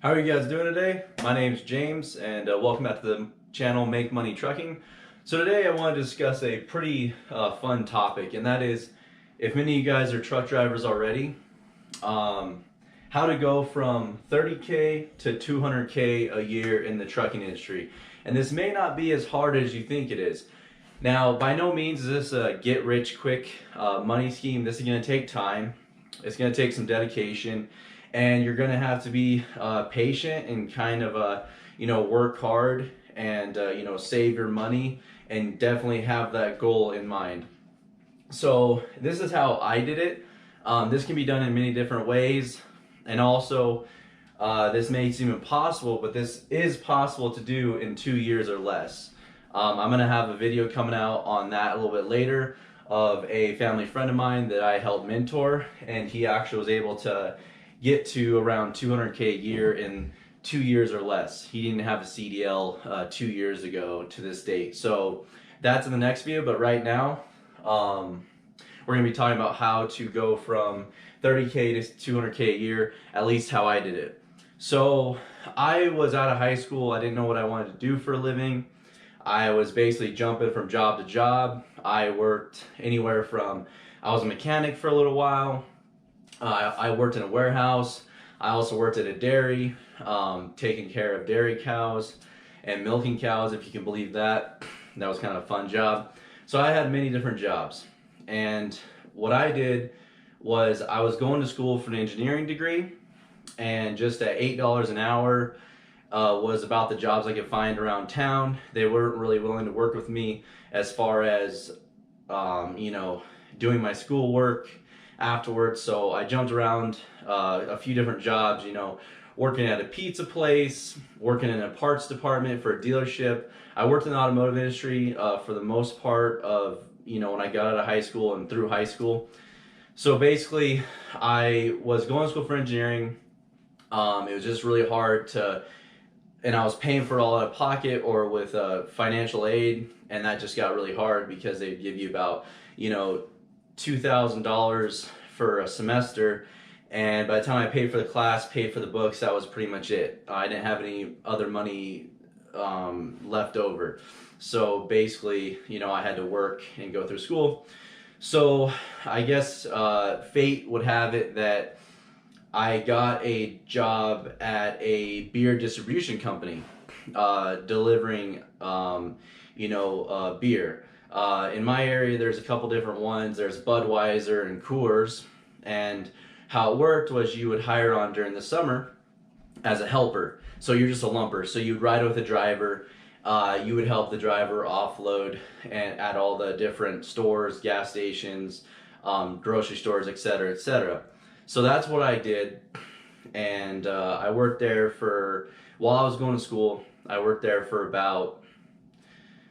How are you guys doing today? My name's James and welcome back to the channel Make Money Trucking. So today I want to discuss a pretty fun topic, and that is, if many of you guys are truck drivers already, how to go from 30K to 200K a year in the trucking industry. And this may not be as hard as you think it is. Now, by no means is this a get-rich-quick money scheme. This is going to take time. It's going to take some dedication. And you're going to have to be patient and kind of, work hard and, save your money and definitely have that goal in mind. So this is how I did it. This can be done in many different ways. And also, this may seem impossible, but this is possible to do in 2 years or less. I'm going to have a video coming out on that a little bit later of a family friend of mine that I helped mentor, and he actually was able to get to around 200K a year in 2 years or less. He didn't have a CDL 2 years ago to this date. So that's in the next video, but right now we're gonna be talking about how to go from 30K to 200K a year, at least how I did it. So I was out of high school. I didn't know what I wanted to do for a living. I was basically jumping from job to job. I worked anywhere from, I was a mechanic for a little while. I worked in a warehouse. I also worked at a dairy, taking care of dairy cows and milking cows, if you can believe that. That was kind of a fun job. So I had many different jobs. And what I did was I was going to school for an engineering degree, and just at $8 an hour was about the jobs I could find around town. They weren't really willing to work with me as far as, doing my schoolwork afterwards. So I jumped around a few different jobs, working at a pizza place, working in a parts department for a dealership. I worked in the automotive industry for the most part of, when I got out of high school and through high school. So basically, I was going to school for engineering. It was just really hard and I was paying for it all out of pocket or with financial aid, and that just got really hard because they'd give you about, $2,000 for a semester, and by the time I paid for the class, paid for the books, that was pretty much it. I didn't have any other money left over. So basically, I had to work and go through school. So I guess fate would have it that I got a job at a beer distribution company, delivering, beer. In my area, there's a couple different ones. There's Budweiser and Coors, and how it worked was you would hire on during the summer as a helper. So you're just a lumper. So you'd ride with a driver. You would help the driver offload at all the different stores, gas stations, grocery stores, etc., etc. So that's what I did, and I worked there while I was going to school. I worked there for about,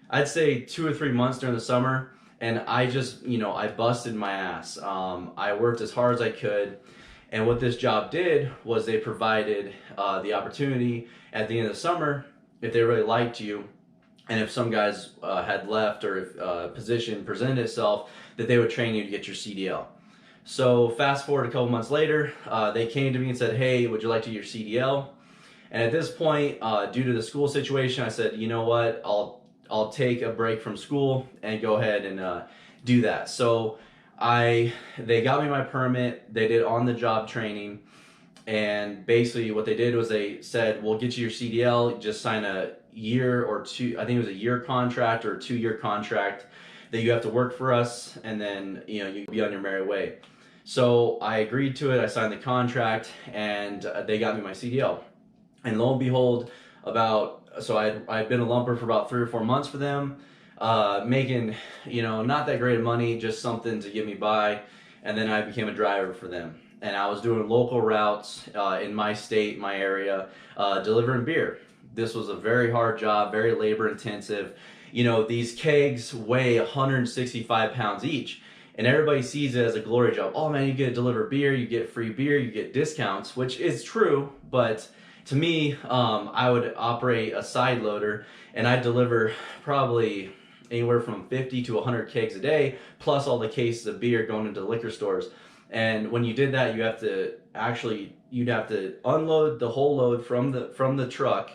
I'd say 2 or 3 months during the summer, and I just, I busted my ass. I worked as hard as I could, and what this job did was they provided the opportunity at the end of the summer, if they really liked you, and if some guys had left or if a position presented itself, that they would train you to get your CDL. So fast forward a couple months later, they came to me and said, hey, would you like to get your CDL? And at this point, due to the school situation, I said, you know what, I'll take a break from school and go ahead and do that. So they got me my permit. They did on-the-job training, and basically what they did was they said, we'll get you your CDL, just sign a year or two, I think it was a year contract or a 2-year contract that you have to work for us, and then you can be on your merry way. So I agreed to it. I signed the contract, and they got me my CDL. And lo and behold, I'd been a lumper for about 3 or 4 months for them, making not that great of money, just something to get me by. And then I became a driver for them, and I was doing local routes in my state, my area, delivering beer. This was a very hard job, very labor intensive. These kegs weigh 165 pounds each, and everybody sees it as a glory job. Oh man, you get to deliver beer, you get free beer, you get discounts, which is true, but to me, I would operate a side loader, and I'd deliver probably anywhere from 50 to 100 kegs a day, plus all the cases of beer going into liquor stores. And when you did that, you'd have to unload the whole load from the truck,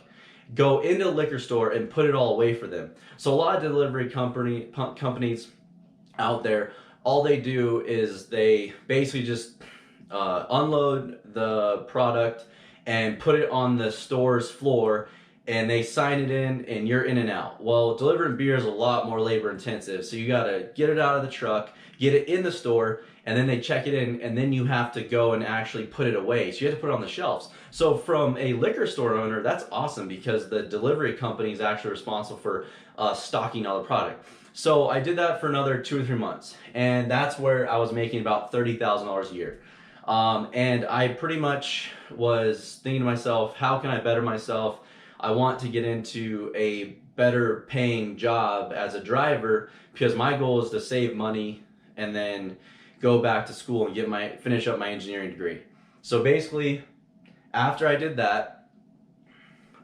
go into a liquor store and put it all away for them. So a lot of delivery companies out there, all they do is they basically just unload the product and put it on the store's floor, and they sign it in and you're in and out. Well, delivering beer is a lot more labor intensive, so you got to get it out of the truck, get it in the store, and then they check it in, and then you have to go and actually put it away. So you have to put it on the shelves. So from a liquor store owner, that's awesome because the delivery company is actually responsible for stocking all the product. So I did that for another 2 or 3 months, and that's where I was making about $30,000 a year. And I pretty much was thinking to myself, how can I better myself? I want to get into a better paying job as a driver because my goal is to save money and then go back to school and finish up my engineering degree. So basically, after I did that,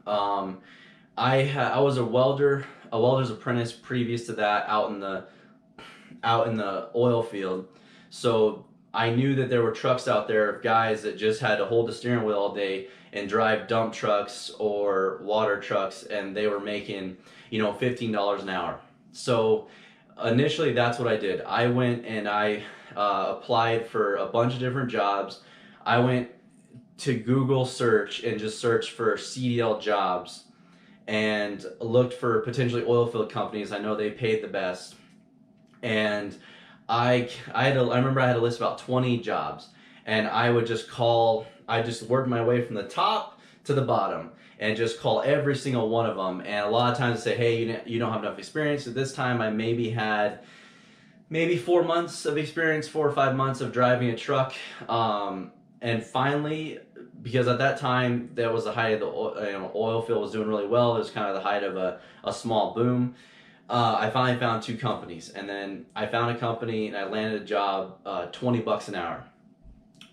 I was a welder's apprentice previous to that out in the oil field. So I knew that there were trucks out there of guys that just had to hold the steering wheel all day and drive dump trucks or water trucks, and they were making, $15 an hour. So initially, that's what I did. I went and I applied for a bunch of different jobs. I went to Google search and just searched for CDL jobs and looked for potentially oil field companies. I know they paid the best. And I remember I had a list of about 20 jobs, and I just worked my way from the top to the bottom and just call every single one of them. And a lot of times say, hey, you don't have enough experience. At this time, I had 4 months of experience, 4 or 5 months of driving a truck. And finally, because at that time, that was the height of the oil field was doing really well. It was kind of the height of a small boom. I finally found 2 companies, and then I found a company and I landed a job, $20 an hour.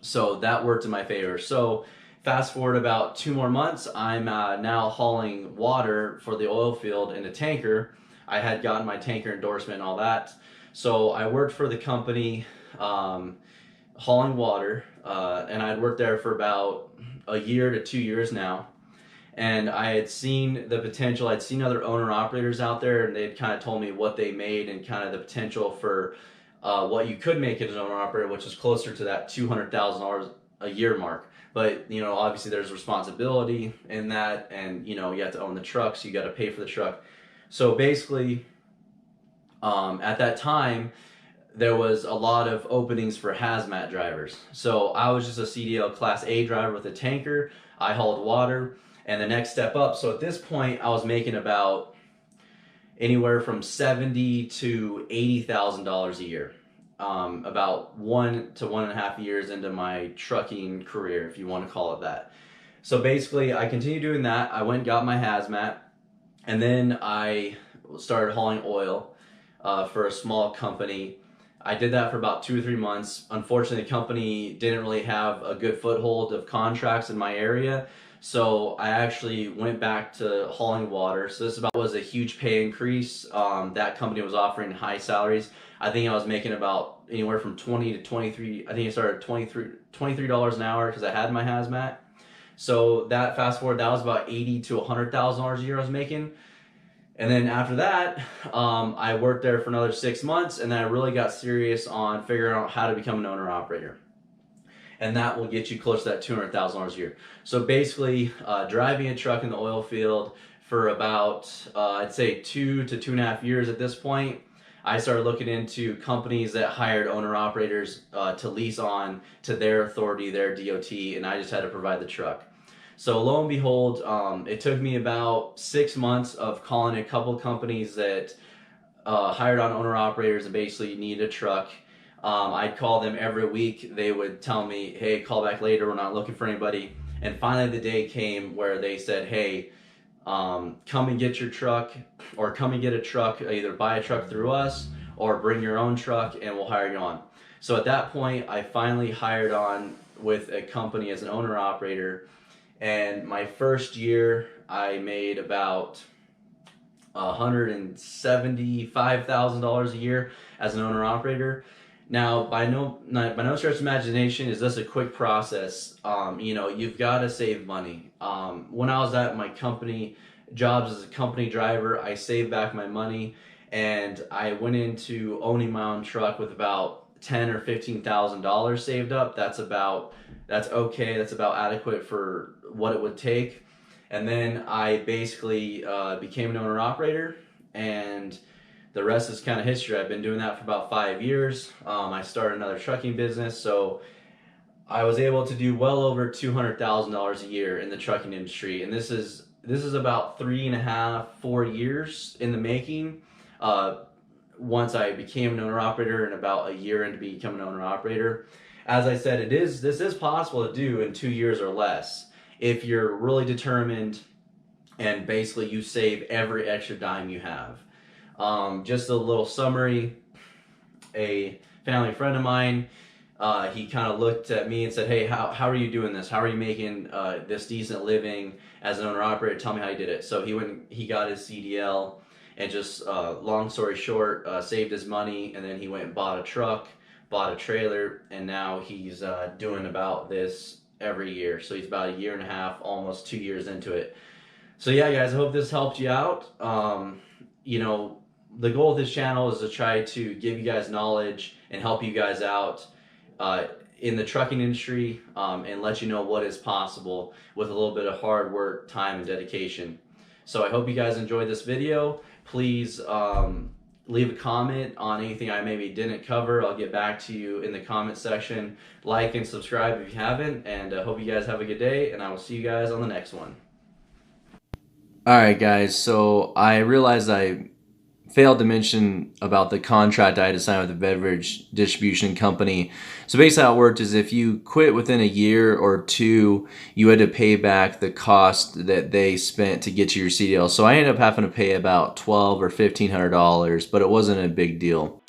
So that worked in my favor. So fast forward about 2 more months, I'm now hauling water for the oil field in a tanker. I had gotten my tanker endorsement and all that. So I worked for the company hauling water, and I'd worked there for about a year to 2 years now. And I had seen the potential. I'd seen other owner-operators out there, and they'd kind of told me what they made and kind of the potential for what you could make as an owner-operator, which is closer to that $200,000 a year mark. But, obviously there's responsibility in that, and, you have to own the truck, so you got to pay for the truck. So basically, at that time, there was a lot of openings for hazmat drivers. So I was just a CDL Class A driver with a tanker. I hauled water. And the next step up, so at this point, I was making about anywhere from $70,000 to $80,000 a year. About 1 to 1.5 years into my trucking career, if you want to call it that. So basically, I continued doing that. I went and got my hazmat, and then I started hauling oil for a small company. I did that for about 2 or 3 months. Unfortunately, the company didn't really have a good foothold of contracts in my area. So I actually went back to hauling water. So this was a huge pay increase. That company was offering high salaries. I think I was making about anywhere from 20 to 23. I think I started $23 an hour because I had my hazmat. So that fast forward, that was about $80,000 to $100,000 a year I was making. And then after that, I worked there for another 6 months, and then I really got serious on figuring out how to become an owner operator. And that will get you close to that $200,000 a year. So basically, driving a truck in the oil field for about, I'd say 2 to 2.5 years at this point, I started looking into companies that hired owner-operators to lease on to their authority, their DOT, and I just had to provide the truck. So lo and behold, it took me about 6 months of calling a couple companies that hired on owner-operators and basically needed a truck. I'd call them every week. They would tell me, hey, call back later, we're not looking for anybody. And finally the day came where they said, hey, come and get your truck, or come and get a truck, either buy a truck through us or bring your own truck and we'll hire you on. So at that point, I finally hired on with a company as an owner operator. And my first year, I made about $175,000 a year as an owner operator. Now, by no stretch of imagination is this a quick process. You know, you've got to save money. When I was at my company jobs as a company driver, I saved back my money, and I went into owning my own truck with about $10,000 or $15,000 saved up. That's okay. That's about adequate for what it would take. And then I basically became an owner operator, and the rest is kind of history. I've been doing that for about 5 years. I started another trucking business, so I was able to do well over $200,000 a year in the trucking industry, and this is about 3.5, 4 years in the making. Uh, Once I became an owner operator, and about a year into becoming an owner operator, as I said, this is possible to do in 2 years or less if you're really determined, and basically you save every extra dime you have. Just a little summary. A family friend of mine, he kind of looked at me and said, "Hey, how are you doing this? How are you making this decent living as an owner operator? Tell me how you did it." So he got his CDL, and just long story short, saved his money, and then he went and bought a truck, bought a trailer, and now he's doing about this every year. So he's about a year and a half, almost 2 years into it. So yeah, guys, I hope this helped you out. You know, the goal of this channel is to try to give you guys knowledge and help you guys out in the trucking industry, and let you know what is possible with a little bit of hard work, time, and dedication. So I hope you guys enjoyed this video. Please leave a comment on anything I maybe didn't cover. I'll get back to you in the comment section. Like and subscribe if you haven't, and I hope you guys have a good day, and I will see you guys on the next one. Alright guys, so I realized I failed to mention about the contract I had to sign with the beverage distribution company. So basically how it worked is if you quit within a year or two, you had to pay back the cost that they spent to get you your CDL. So I ended up having to pay about $1,200 or $1,500, but it wasn't a big deal.